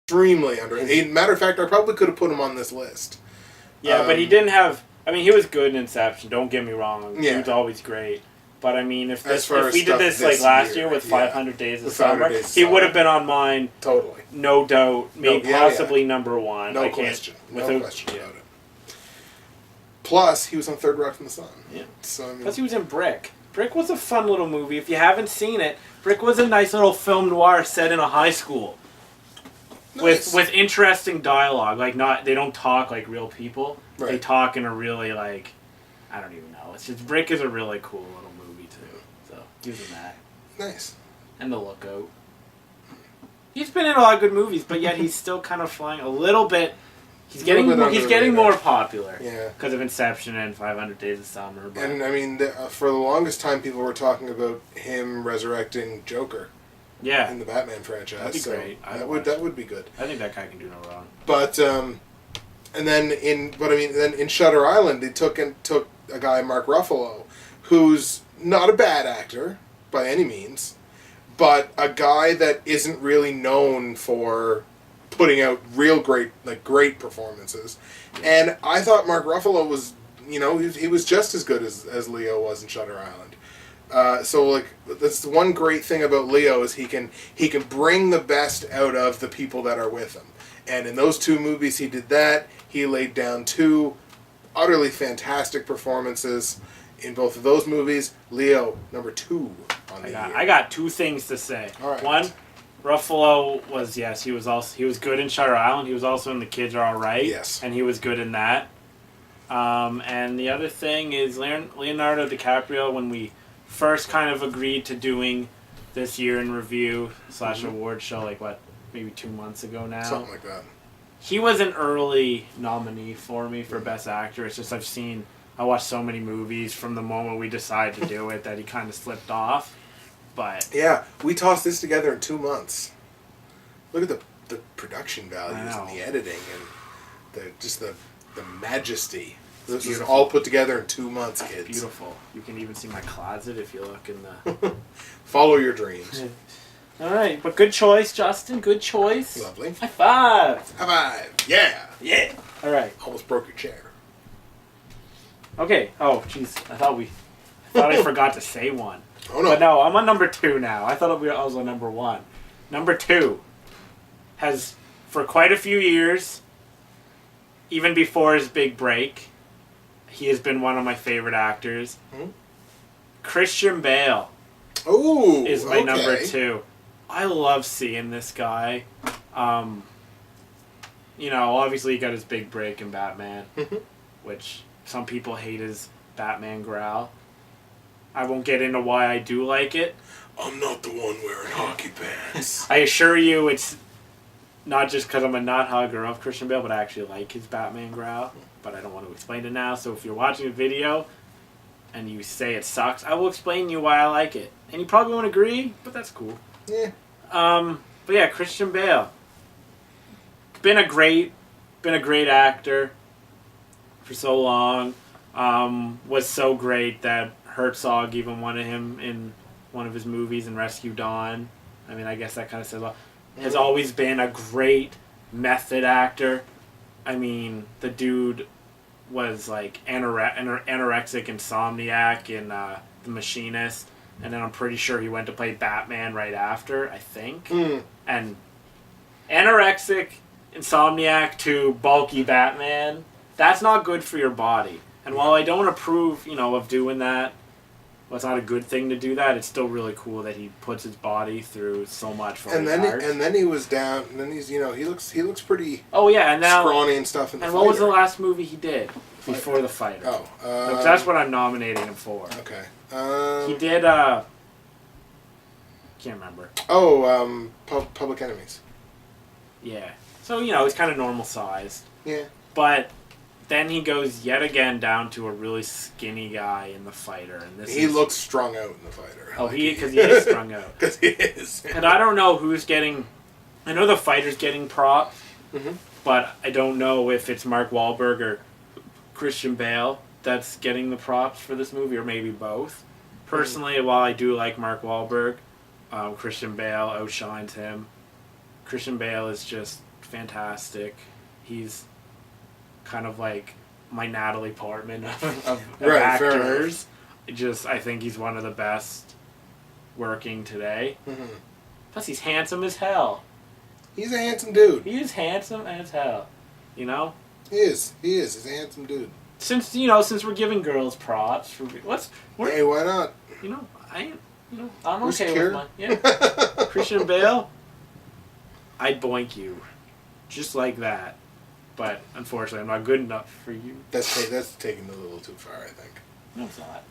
extremely underrated. Matter of fact, I probably could have put him on this list. Yeah, but he didn't have... I mean, he was good in Inception, don't get me wrong. Yeah. He was always great. But, I mean, if As we did this like last year with 500 Days of Summer, he would have been on mine. Totally. No doubt. Maybe possibly number one. No question. No question about it. Plus, he was on Third Rock from the Sun. Yeah. So, I mean, plus, he was in Brick. Brick was a fun little movie. If you haven't seen it, Brick was a nice little film noir set in a high school. nice. With interesting dialogue. Like, they don't talk like real people. Right. They talk in a really, like... I don't even know. It's just... Brick is a really cool little movie, too. So, give him that. Nice. And The Lookout. He's been in a lot of good movies, but yet he's still kind of flying a little bit... He's getting more popular. Yeah. Because of Inception and 500 Days of Summer. But And, I mean, for the longest time, people were talking about him resurrecting Joker. Yeah. In the Batman franchise. That'd be great. That would be good. I think that guy can do no wrong. But, and then in Shutter Island, they took a guy, Mark Ruffalo, who's not a bad actor by any means, but a guy that isn't really known for putting out real great performances. And I thought Mark Ruffalo was, he was just as good as Leo was in Shutter Island. So that's the one great thing about Leo is he can bring the best out of the people that are with him. And in those two movies he did that. He laid down two utterly fantastic performances in both of those movies. Leo, number 2 on the year. I got two things to say. All right. One, Ruffalo was he was good in Shutter Island. He was also in The Kids Are Alright. Yes. And he was good in that. And the other thing is Leonardo DiCaprio, when we first kind of agreed to doing this year in review / award show, maybe 2 months ago now. Something like that. He was an early nominee for me for Best Actor. It's just I watched so many movies from the moment we decided to do it that he kind of slipped off. But yeah, we tossed this together in 2 months. Look at the production values and the editing and the majesty. This was all put together in 2 months, kids. Beautiful. You can even see my closet if you look in the... Follow your dreams. All right, but good choice, Justin. Good choice. Lovely. High five. High five. Yeah. Yeah. All right. Almost broke your chair. Okay. Oh, jeez. I thought I forgot to say one. Oh, no. But no, I'm on number 2 now. I thought I was on number 1. Number 2 has, for quite a few years, even before his big break, he has been one of my favorite actors. Hmm? Christian Bale is my number 2. I love seeing this guy. Obviously he got his big break in Batman, which some people hate his Batman growl. I won't get into why I do like it. I'm not the one wearing hockey pants. I assure you it's not just because I'm a not hugger of Christian Bale, but I actually like his Batman growl. But I don't want to explain it now, so if you're watching a video and you say it sucks, I will explain to you why I like it. And you probably won't agree, but that's cool. Yeah. But yeah, Christian Bale. Been a great actor for so long. Was so great that Herzog even wanted him in one of his movies in Rescue Dawn. I mean, I guess that kind of says a lot. Has always been a great method actor. I mean, the dude was like anorexic insomniac in The Machinist. And then I'm pretty sure he went to play Batman right after, I think. And anorexic, insomniac to bulky Batman, that's not good for your body. And while I don't approve, of doing that, well, it's not a good thing to do that, it's still really cool that he puts his body through so much for his art. And then he was down, and then he's, he looks pretty and now, scrawny and stuff in The Fighter. And what was the last movie he did before The Fighter? No, that's what I'm nominating him for. Okay. He did, can't remember. Public Enemies. Yeah. So, he's kind of normal sized. Yeah. But then he goes yet again down to a really skinny guy in The Fighter. And he looks strung out in The Fighter. Oh, because he is strung out. Because he is. And I don't know who's getting... I know The Fighter's getting props, but I don't know if it's Mark Wahlberg or Christian Bale that's getting the props for this movie, or maybe both. Personally, while I do like Mark Wahlberg, Christian Bale outshines him. Christian Bale is just fantastic. He's kind of like my Natalie Portman of Right, fair actors. I think he's one of the best working today. Mm-hmm. Plus, he's handsome as hell. He's a handsome dude. He is handsome as hell. You know? He is. He's a handsome dude. Since we're giving girls props for Hey, why not? I'm Who's okay Keir? with Christian Bale. I'd boink you, just like that. But unfortunately, I'm not good enough for you. That's taking it a little too far, I think. No, it's not.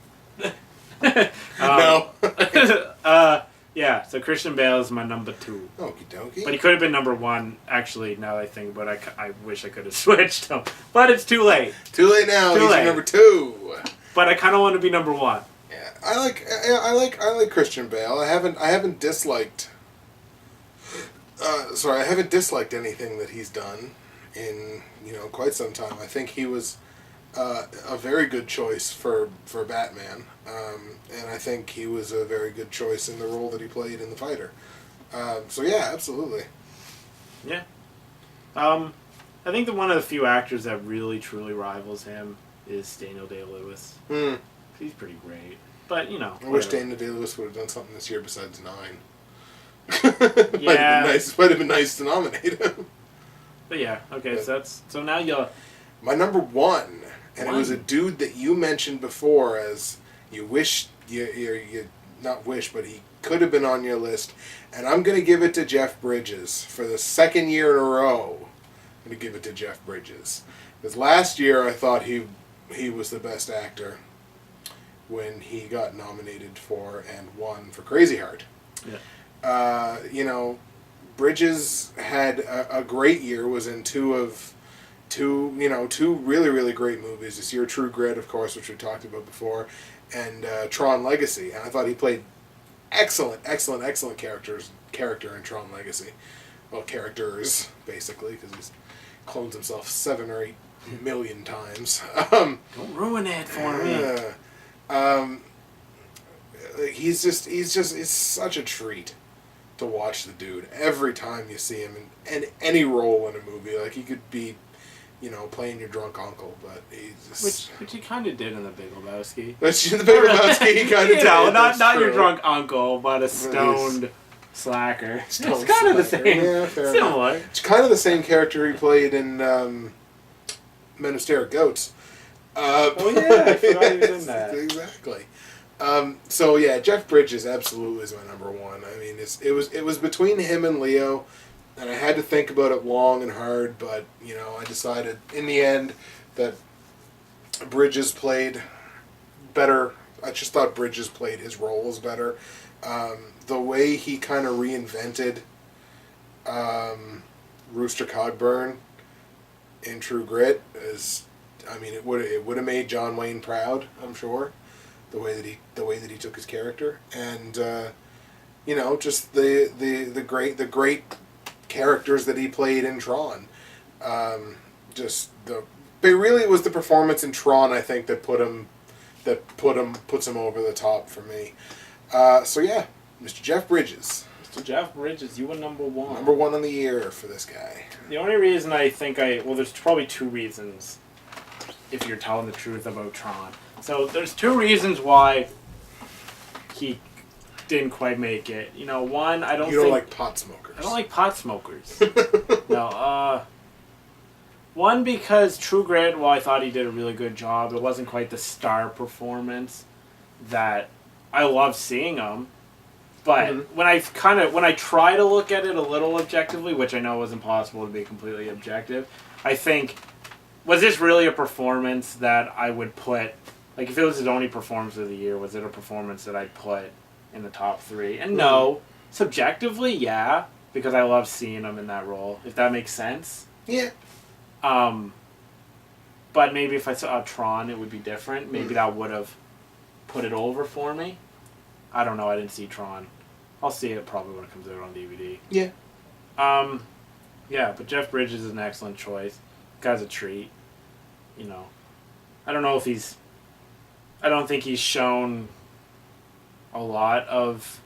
No. Yeah. So Christian Bale is my number 2. Okie dokie. But he could have been number 1. Actually, now that I think, but I wish I could have switched him. But it's too late. Too late now. Too He's late. your number 2. But I kind of want to be number 1. Yeah, I like Christian Bale. I haven't disliked. I haven't disliked anything that he's done in quite some time. I think he was a very good choice for Batman, and I think he was a very good choice in the role that he played in The Fighter. So yeah, absolutely. Yeah. I think that one of the few actors that really truly rivals him is Daniel Day-Lewis. He's pretty great. But, I wish Daniel Day-Lewis would have done something this year besides 9. Yeah. Might have been nice to nominate him. But yeah, okay, so now you'll... My number 1, and it was a dude that you mentioned before as you wish, you not wish, but he could have been on your list, and I'm going to give it to Jeff Bridges. For the second year in a row, I'm going to give it to Jeff Bridges. Because last year I thought he was the best actor when he got nominated for and won for Crazy Heart. Yeah. Bridges had a great year, was in two really, really great movies this year. True Grit, of course, which we talked about before, and Tron Legacy. And I thought he played excellent character in Tron Legacy. Well, characters, basically, because he clones himself 7 or 8 million times. Don't ruin it for me. It's such a treat to watch the dude every time you see him in any role in a movie. Like, he could be, playing your drunk uncle, but he's just... Which he kind of did in The Big Lebowski. That's the Big Lebowski, he kind of did. Not your drunk uncle, but a stoned slacker. It's kind of the same. Yeah, fair Similar. enough. It's kind of the same character he played in Men of Stare Goats. Oh yeah, I forgot he was in that. Exactly. So yeah, Jeff Bridges absolutely is my number 1. I mean, it was between him and Leo, and I had to think about it long and hard, but I decided in the end that Bridges played better. I just thought Bridges played his roles better. The way he kind of reinvented Rooster Cogburn in True Grit is, I mean, it would have made John Wayne proud, I'm sure. The way that he took his character, and just the great characters that he played in Tron. But really, it was the performance in Tron, I think, that puts him over the top for me. So yeah, Mr. Jeff Bridges. Mr. Jeff Bridges, you were number 1. Number 1 on the year for this guy. The only reason I think there's probably 2 reasons, if you're telling the truth about Tron. So there's 2 reasons why he didn't quite make it. One, I don't like pot smokers. I don't like pot smokers. No, one, because True Grit, while I thought he did a really good job, it wasn't quite the star performance that I love seeing him. But when I try to look at it a little objectively, which I know was impossible to be completely objective, I think, was this really a performance that I would put... Like, if it was his only performance of the year, was it a performance that I'd put in the top 3? And no, subjectively, yeah, because I love seeing him in that role, if that makes sense. Yeah. But maybe if I saw Tron, it would be different. Maybe that would have put it over for me. I don't know, I didn't see Tron. I'll see it probably when it comes out on DVD. Yeah. Yeah, but Jeff Bridges is an excellent choice. Guy's a treat. I don't know if I don't think he's shown a lot of